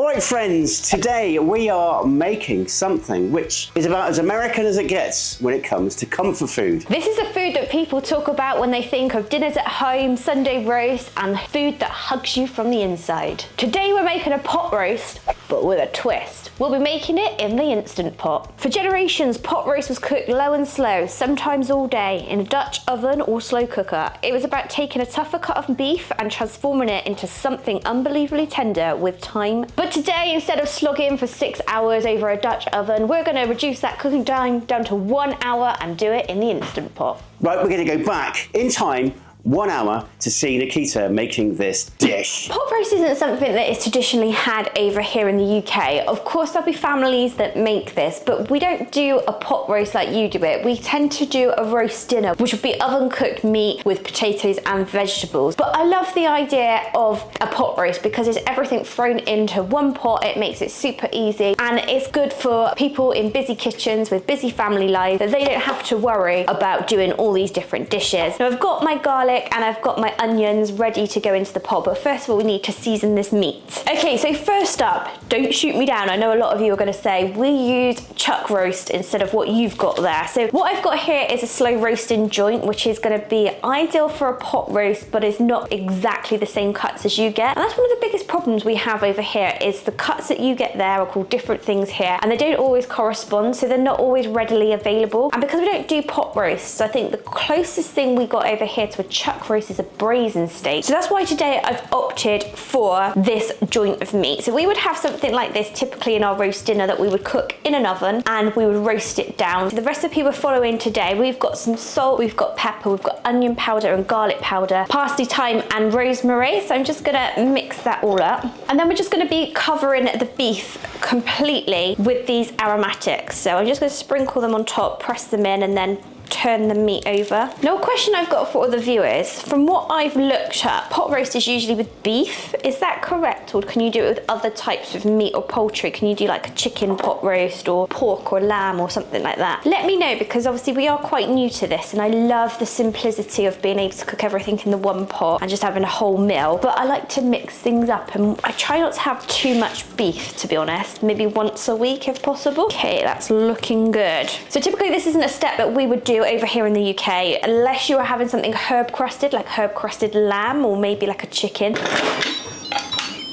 Alright friends, today we are making something which is about as American as it gets when it comes to comfort food. This is the food that people talk about when they think of dinners at home, Sunday roast, and food that hugs you from the inside. Today we're making a pot roast, but with a twist. We'll be making it in the Instant Pot. For generations, pot roast was cooked low and slow, sometimes all day, in a Dutch oven or slow cooker. It was about taking a tougher cut of beef and transforming it into something unbelievably tender with time. But today, instead of slogging for 6 hours over a Dutch oven, we're going to reduce that cooking time down to 1 hour and do it in the Instant Pot. Right, we're going to go back in time 1 hour to see Nikita making this dish. Pot roast isn't something that is traditionally had over here in the UK. Of course, there'll be families that make this, but we don't do a pot roast like you do it. We tend to do a roast dinner, which would be oven cooked meat with potatoes and vegetables. But I love the idea of a pot roast because it's everything thrown into one pot. It makes it super easy and it's good for people in busy kitchens with busy family lives that they don't have to worry about doing all these different dishes. Now I've got my garlic and I've got my onions ready to go into the pot, but first of all we need to season this meat. Okay, so first up, don't shoot me down. I know a lot of you are going to say we use chuck roast instead of what you've got there. So what I've got here is a slow roasting joint, which is going to be ideal for a pot roast, but is not exactly the same cuts as you get. And that's one of the biggest problems we have over here is the cuts that you get there are called different things here, and they don't always correspond, so they're not always readily available. And because we don't do pot roasts, I think the closest thing we got over here to a chuck roast is a braising steak. So that's why today I've opted for this joint of meat. So we would have something like this typically in our roast dinner that we would cook in an oven and we would roast it down. So the recipe we're following today, we've got some salt, we've got pepper, we've got onion powder and garlic powder, parsley, thyme and rosemary. So I'm just gonna mix that all up. And then we're just gonna be covering the beef completely with these aromatics. So I'm just gonna sprinkle them on top, press them in and then turn the meat over. Now a question I've got for all the viewers, from what I've looked at, pot roast is usually with beef, is that correct? Or can you do it with other types of meat or poultry? Can you do like a chicken pot roast or pork or lamb or something like that? Let me know, because obviously we are quite new to this and I love the simplicity of being able to cook everything in the one pot and just having a whole meal, but I like to mix things up and I try not to have too much beef, to be honest, maybe once a week if possible. Okay, that's looking good. So typically this isn't a step that we would do over here in the UK unless you are having something herb crusted, like herb crusted lamb or maybe like a chicken.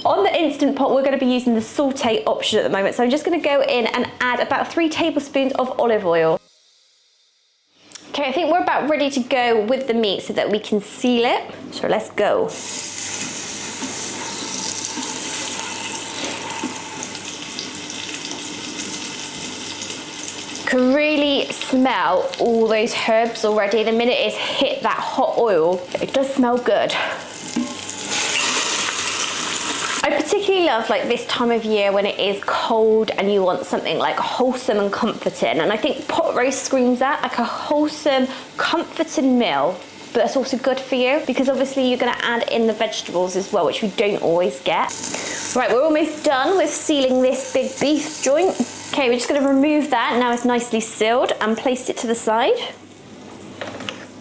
On the Instant Pot, we're going to be using the saute option at the moment, so I'm just going to go in and add about 3 tablespoons of olive oil. Okay, I think we're about ready to go with the meat so that we can seal it, so let's go. Can really smell all those herbs already. The minute it's hit that hot oil, it does smell good. I particularly love like this time of year when it is cold and you want something like wholesome and comforting, and I think pot roast screams that, like a wholesome, comforting meal, but that's also good for you because obviously you're going to add in the vegetables as well, which we don't always get. Right, we're almost done with sealing this big beef joint. Okay, we're just going to remove that, now it's nicely sealed, and place it to the side.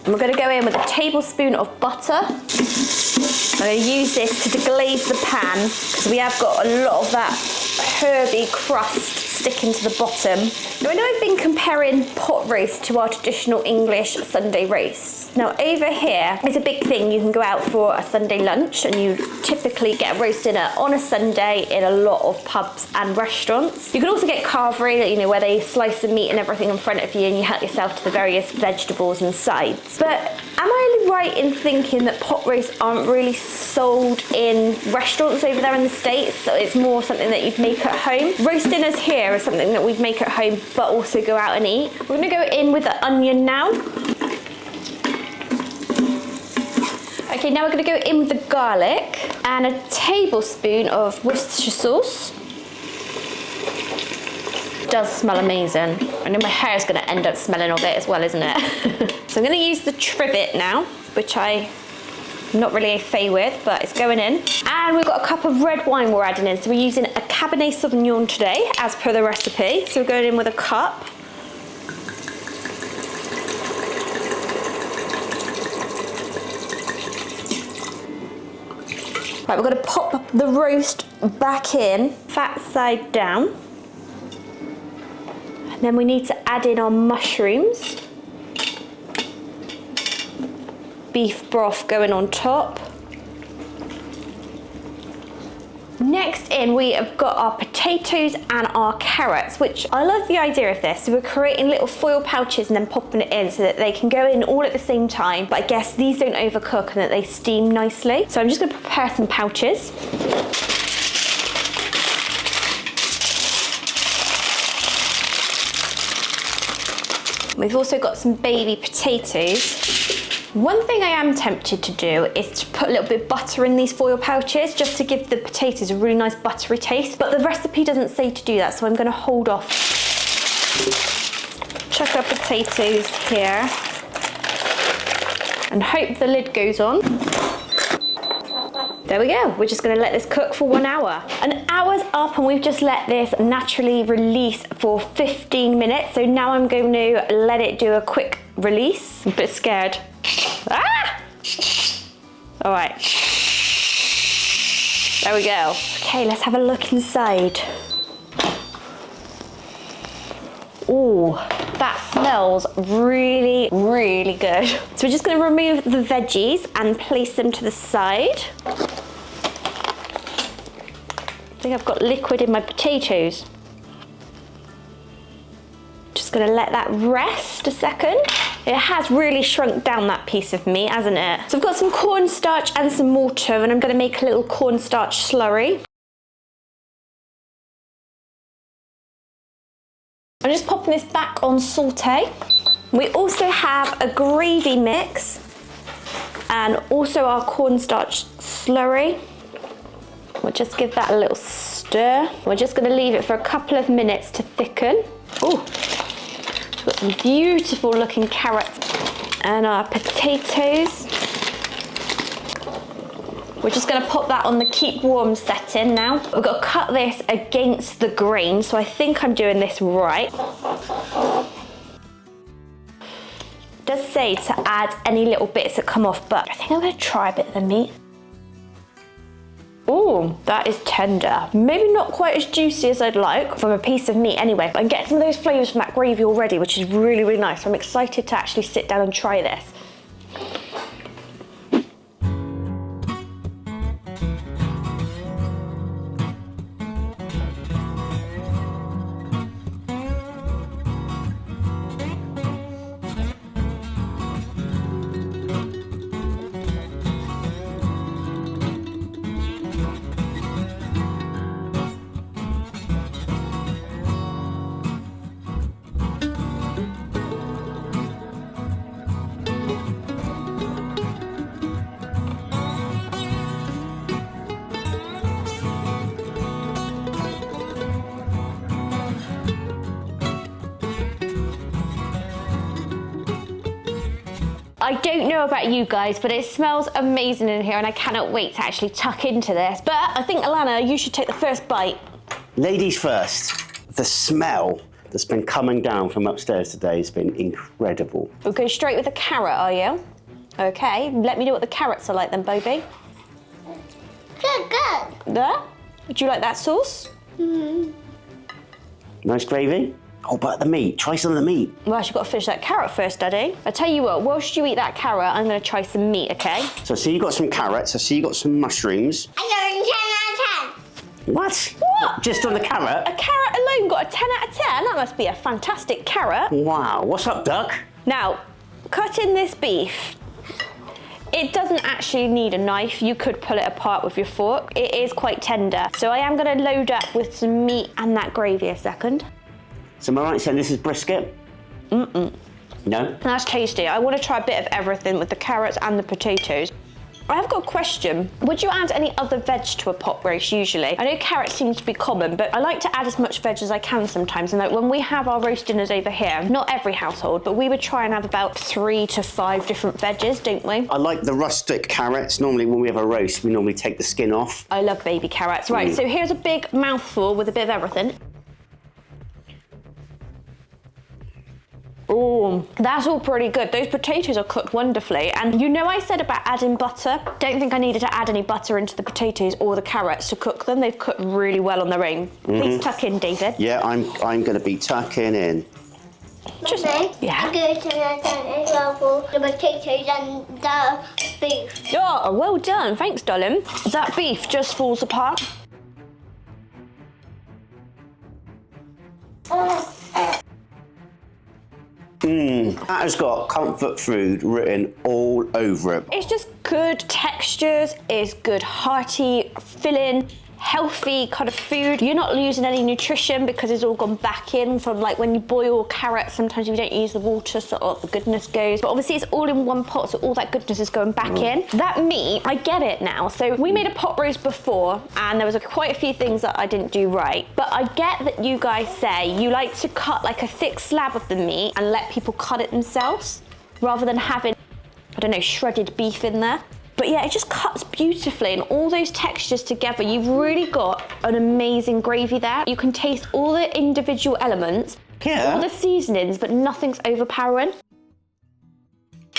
And we're going to go in with a tablespoon of butter. I'm going to use this to deglaze the pan because we have got a lot of that herby crust sticking to the bottom. Now I know I've been comparing pot roast to our traditional English Sunday roast. Now over here is a big thing. You can go out for a Sunday lunch and you typically get a roast dinner on a Sunday in a lot of pubs and restaurants. You can also get carvery, you know, where they slice the meat and everything in front of you and you help yourself to the various vegetables and sides. But am I right in thinking that pot roasts aren't really sold in restaurants over there in the States? So it's more something that you'd make at home. Roast dinners here is something that we'd make at home but also go out and eat. We're going to go in with the onion now. Okay, now we're going to go in with the garlic and a tablespoon of Worcestershire sauce. It does smell amazing. I know my hair is going to end up smelling of it as well, isn't it? So I'm going to use the trivet now, which I'm not really a fay with, but it's going in. And we've got a cup of red wine we're adding in. So we're using a Cabernet Sauvignon today, as per the recipe. So we're going in with a cup. Right, we're gonna pop the roast back in, fat side down. And then we need to add in our mushrooms. Beef broth going on top. Next in, we have got our potatoes and our carrots, which I love the idea of this. So we're creating little foil pouches and then popping it in so that they can go in all at the same time. But I guess these don't overcook and that they steam nicely. So I'm just gonna prepare some pouches. We've also got some baby potatoes. One thing I am tempted to do is to put a little bit of butter in these foil pouches just to give the potatoes a really nice buttery taste, but the recipe doesn't say to do that, so I'm going to hold off. Chuck our potatoes here and hope the lid goes on. There we go. We're just going to let this cook for 1 hour. An hour's up and we've just let this naturally release for 15 minutes. So now I'm going to let it do a quick release. I'm a bit scared. Ah! All right. There we go. Okay, let's have a look inside. Ooh, that smells really, really good. So we're just going to remove the veggies and place them to the side. I think I've got liquid in my potatoes. Just going to let that rest a second. It has really shrunk down, that piece of meat, hasn't it? So I've got some cornstarch and some water, and I'm going to make a little cornstarch slurry. I'm just popping this back on saute. We also have a gravy mix and also our cornstarch slurry. We'll just give that a little stir. We're just going to leave it for a couple of minutes to thicken. Ooh. We've got some beautiful looking carrots and our potatoes. We're just going to pop that on the keep warm setting now. We've got to cut this against the grain, so I think I'm doing this right. It does say to add any little bits that come off, but I think I'm going to try a bit of the meat. Oh, that is tender. Maybe not quite as juicy as I'd like from a piece of meat anyway, but I'm getting some of those flavours from that gravy already, which is really, really nice. So I'm excited to actually sit down and try this. I don't know about you guys, but it smells amazing in here and I cannot wait to actually tuck into this. But I think, Alana, you should take the first bite. Ladies first. The smell that's been coming down from upstairs today has been incredible. We'll go straight with the carrot, are you? Okay, let me know what the carrots are like then, Bobby. Good. There? Would you like that sauce? Nice gravy. Oh, but the meat. Try some of the meat. Well, you've got to finish that carrot first, Daddy. I tell you what, whilst you eat that carrot, I'm going to try some meat, okay? So I see you got some carrots. I see you got some mushrooms. I got a 10 out of 10. What? What? Just on the carrot? A carrot alone got a 10 out of 10? That must be a fantastic carrot. Wow. What's up, Duck? Now, cutting this beef. It doesn't actually need a knife. You could pull it apart with your fork. It is quite tender. So I am going to load up with some meat and that gravy a second. So am I right in saying this is brisket? No? That's tasty. I want to try a bit of everything with the carrots and the potatoes. I have got a question. Would you add any other veg to a pot roast usually? I know carrots seem to be common, but I like to add as much veg as I can sometimes. And like when we have our roast dinners over here, not every household, but we would try and have about 3 to 5 different veggies, don't we? I like the rustic carrots. Normally when we have a roast, we normally take the skin off. I love baby carrots. Right, so here's a big mouthful with a bit of everything. Oh, Oh, that's all pretty good. Those potatoes are cooked wonderfully. And you know I said about adding butter? Don't think I needed to add any butter into the potatoes or the carrots to cook them. They've cooked really well on their own. Please tuck in, David. Yeah, I'm going to be tucking in. Just, yeah. I'm going to as well for the potatoes and the beef. Oh, well done. Thanks, darling. That beef just falls apart. That has got comfort food written all over it. It's just good textures, it's good hearty, filling, healthy kind of food. You're not losing any nutrition because it's all gone back in from like when you boil carrots, sometimes you don't use the water, so all the goodness goes. But obviously it's all in one pot, so all that goodness is going back in. That meat, I get it now. So we made a pot roast before and there was quite a few things that I didn't do right. But I get that you guys say you like to cut like a thick slab of the meat and let people cut it themselves rather than having, I don't know, shredded beef in there. But yeah, it just cuts beautifully and all those textures together. You've really got an amazing gravy there. You can taste all the individual elements, all the seasonings, but nothing's overpowering.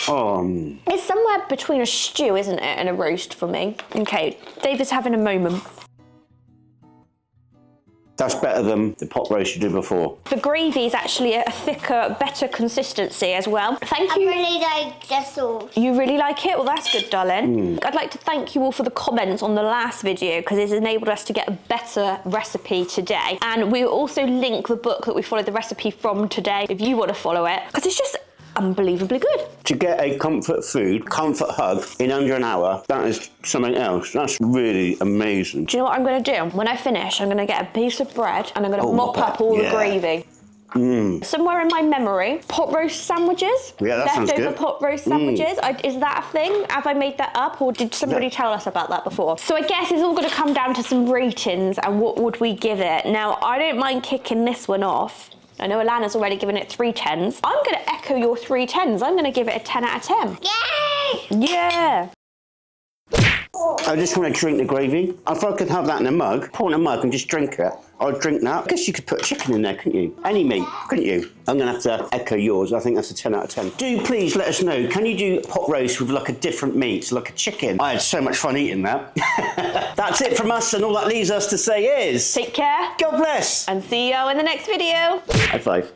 It's somewhere between a stew, isn't it, and a roast for me. Okay, David's having a moment. That's better than the pot roast you did before. The gravy is actually a thicker, better consistency as well. Thank you. I really like the sauce. You really like it? Well, that's good, darling. I'd like to thank you all for the comments on the last video because it's enabled us to get a better recipe today. And we will also link the book that we followed the recipe from today if you want to follow it, because it's just unbelievably good. To get a comfort food, comfort hug in under an hour, that is something else. That's really amazing. Do you know what I'm going to do? When I finish, I'm going to get a piece of bread and I'm going to mop up all the gravy. Somewhere in my memory, pot roast sandwiches. Yeah, that sounds good. Leftover pot roast sandwiches. Is that a thing? Have I made that up or did somebody tell us about that before? So I guess it's all going to come down to some ratings and what would we give it. Now, I don't mind kicking this one off. I know Alana's already given it 3 10s. I'm going to echo your 3 10s. I'm going to give it a 10 out of 10. Yay! Yeah. I just want to drink the gravy. If I could have that in a mug, pour in a mug and just drink it, I'd drink that. I guess you could put chicken in there, couldn't you? Any meat, couldn't you? I'm going to have to echo yours. I think that's a 10 out of 10. Do please let us know, can you do pot roast with like a different meat, like a chicken? I had so much fun eating that. That's it from us, and all that leaves us to say is... Take care. God bless. And see you in the next video. High five.